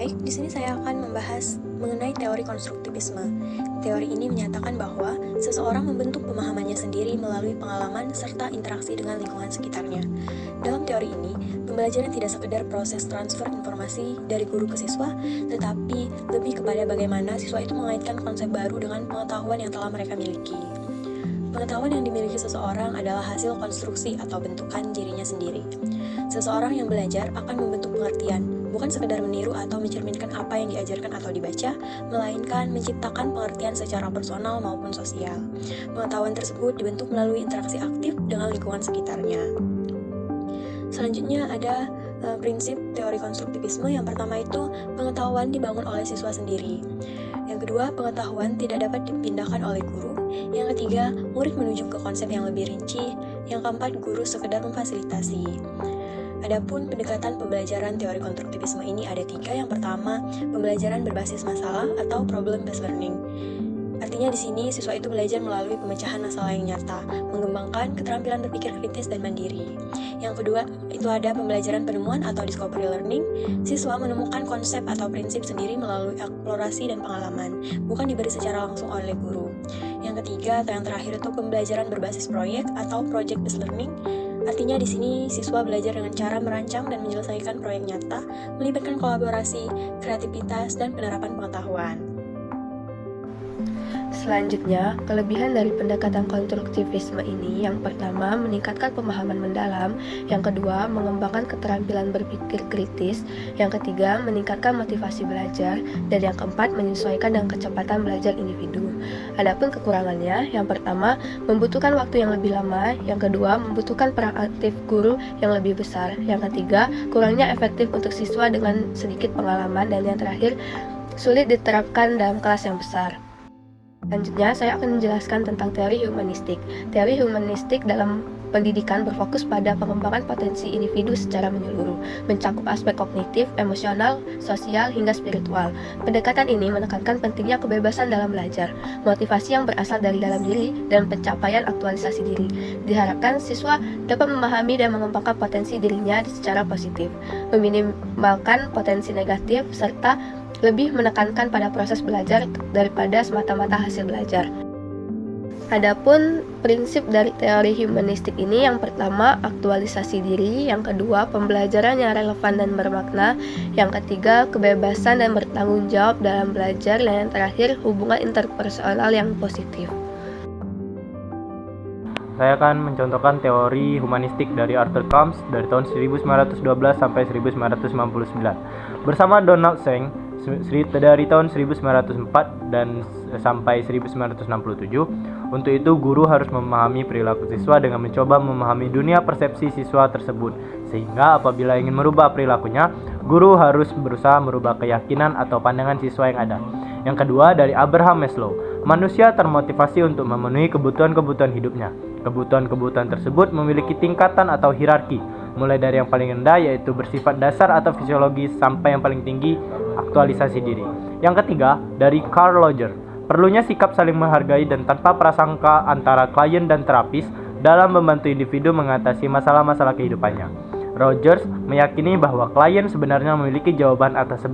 Baik, di sini saya akan membahas mengenai teori konstruktivisme. Teori ini menyatakan bahwa seseorang membentuk pemahamannya sendiri melalui pengalaman serta interaksi dengan lingkungan sekitarnya. Dalam teori ini, pembelajaran tidak sekedar proses transfer informasi dari guru ke siswa, tetapi lebih kepada bagaimana siswa itu mengaitkan konsep baru dengan pengetahuan yang telah mereka miliki. Pengetahuan yang dimiliki seseorang adalah hasil konstruksi atau bentukan dirinya sendiri. Seseorang yang belajar akan membentuk pengertian, bukan sekedar meniru atau mencerminkan apa yang diajarkan atau dibaca, melainkan menciptakan pengertian secara personal maupun sosial. Pengetahuan tersebut dibentuk melalui interaksi aktif dengan lingkungan sekitarnya. Selanjutnya ada prinsip teori konstruktivisme. Yang pertama itu pengetahuan dibangun oleh siswa sendiri. Yang kedua, pengetahuan tidak dapat dipindahkan oleh guru. Yang ketiga, murid menuju ke konsep yang lebih rinci. Yang keempat, guru sekedar memfasilitasi. Adapun pendekatan pembelajaran teori konstruktivisme ini ada tiga. Yang pertama, pembelajaran berbasis masalah atau problem-based learning. Artinya di sini siswa itu belajar melalui pemecahan masalah yang nyata, mengembangkan keterampilan berpikir kritis dan mandiri. Yang kedua, itu ada pembelajaran penemuan atau discovery learning. Siswa menemukan konsep atau prinsip sendiri melalui eksplorasi dan pengalaman, bukan diberi secara langsung oleh guru. Yang ketiga atau yang terakhir itu pembelajaran berbasis proyek atau project-based learning. Artinya di sini siswa belajar dengan cara merancang dan menyelesaikan proyek nyata, melibatkan kolaborasi, kreativitas, dan penerapan pengetahuan. Selanjutnya, kelebihan dari pendekatan konstruktivisme ini yang pertama meningkatkan pemahaman mendalam, yang kedua mengembangkan keterampilan berpikir kritis, yang ketiga meningkatkan motivasi belajar, dan yang keempat menyesuaikan dengan kecepatan belajar individu. Adapun kekurangannya, yang pertama membutuhkan waktu yang lebih lama, yang kedua membutuhkan peran aktif guru yang lebih besar, yang ketiga kurangnya efektif untuk siswa dengan sedikit pengalaman, dan yang terakhir sulit diterapkan dalam kelas yang besar. Selanjutnya, saya akan menjelaskan tentang teori humanistik. Teori humanistik dalam pendidikan berfokus pada pengembangan potensi individu secara menyeluruh, mencakup aspek kognitif, emosional, sosial, hingga spiritual. Pendekatan ini menekankan pentingnya kebebasan dalam belajar, motivasi yang berasal dari dalam diri, dan pencapaian aktualisasi diri. Diharapkan siswa dapat memahami dan mengembangkan potensi dirinya secara positif, meminimalkan potensi negatif, serta lebih menekankan pada proses belajar daripada semata-mata hasil belajar. Adapun prinsip dari teori humanistik ini yang pertama aktualisasi diri, yang kedua pembelajaran yang relevan dan bermakna, yang ketiga kebebasan dan bertanggung jawab dalam belajar, dan yang terakhir hubungan interpersonal yang positif. Saya akan mencontohkan teori humanistik dari Arthur Combs dari tahun 1912 sampai 1999 bersama Donald Seng dari tahun 1904 dan sampai 1967. Untuk itu, guru harus memahami perilaku siswa dengan mencoba memahami dunia persepsi siswa tersebut. Sehingga apabila ingin merubah perilakunya, guru harus berusaha merubah keyakinan atau pandangan siswa yang ada. Yang kedua, dari Abraham Maslow, manusia termotivasi untuk memenuhi kebutuhan-kebutuhan hidupnya. Kebutuhan-kebutuhan tersebut memiliki tingkatan atau hierarki, mulai dari yang paling rendah yaitu bersifat dasar atau fisiologis sampai yang paling tinggi aktualisasi diri. Yang ketiga, dari Carl Rogers, perlunya sikap saling menghargai dan tanpa prasangka antara klien dan terapis dalam membantu individu mengatasi masalah-masalah kehidupannya. Rogers meyakini bahwa klien sebenarnya memiliki jawaban atas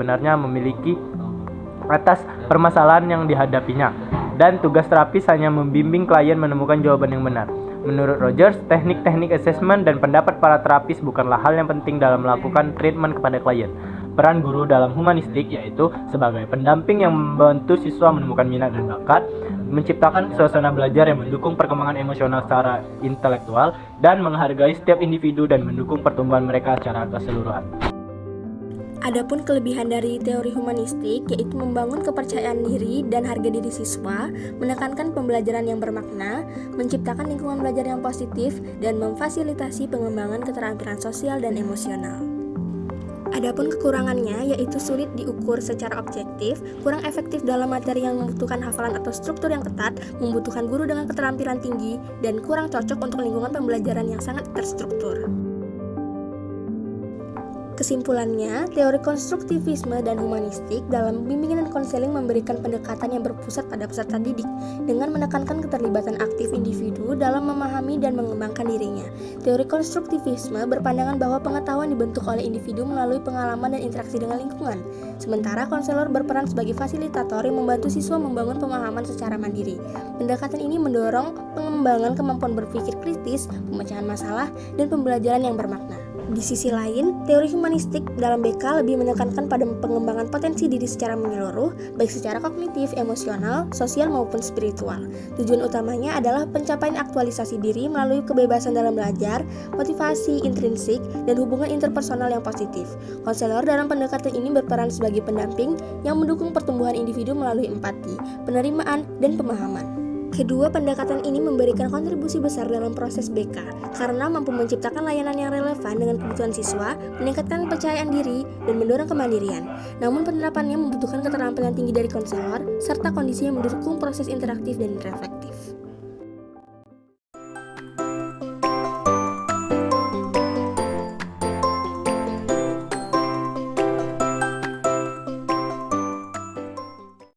permasalahan yang dihadapinya, dan tugas terapis hanya membimbing klien menemukan jawaban yang benar. Menurut Rogers, teknik-teknik assessment dan pendapat para terapis bukanlah hal yang penting dalam melakukan treatment kepada klien. Peran guru dalam humanistik yaitu sebagai pendamping yang membantu siswa menemukan minat dan bakat, menciptakan suasana belajar yang mendukung perkembangan emosional secara intelektual, dan menghargai setiap individu dan mendukung pertumbuhan mereka secara keseluruhan. Adapun kelebihan dari teori humanistik yaitu membangun kepercayaan diri dan harga diri siswa, menekankan pembelajaran yang bermakna, menciptakan lingkungan belajar yang positif, dan memfasilitasi pengembangan keterampilan sosial dan emosional. Adapun kekurangannya yaitu sulit diukur secara objektif, kurang efektif dalam materi yang membutuhkan hafalan atau struktur yang ketat, membutuhkan guru dengan keterampilan tinggi, dan kurang cocok untuk lingkungan pembelajaran yang sangat terstruktur. Kesimpulannya, teori konstruktivisme dan humanistik dalam bimbingan dan konseling memberikan pendekatan yang berpusat pada peserta didik dengan menekankan keterlibatan aktif individu dalam memahami dan mengembangkan dirinya. Teori konstruktivisme berpandangan bahwa pengetahuan dibentuk oleh individu melalui pengalaman dan interaksi dengan lingkungan. Sementara konselor berperan sebagai fasilitator yang membantu siswa membangun pemahaman secara mandiri. Pendekatan ini mendorong pengembangan kemampuan berpikir kritis, pemecahan masalah, dan pembelajaran yang bermakna. Di sisi lain, teori humanistik dalam BK lebih menekankan pada pengembangan potensi diri secara menyeluruh, baik secara kognitif, emosional, sosial maupun spiritual. Tujuan utamanya adalah pencapaian aktualisasi diri melalui kebebasan dalam belajar, motivasi intrinsik, dan hubungan interpersonal yang positif. Konselor dalam pendekatan ini berperan sebagai pendamping yang mendukung pertumbuhan individu melalui empati, penerimaan, dan pemahaman. Kedua pendekatan ini memberikan kontribusi besar dalam proses BK karena mampu menciptakan layanan yang relevan dengan kebutuhan siswa, meningkatkan kepercayaan diri, dan mendorong kemandirian. Namun penerapannya membutuhkan keterampilan tinggi dari konselor serta kondisi yang mendukung proses interaktif dan reflektif.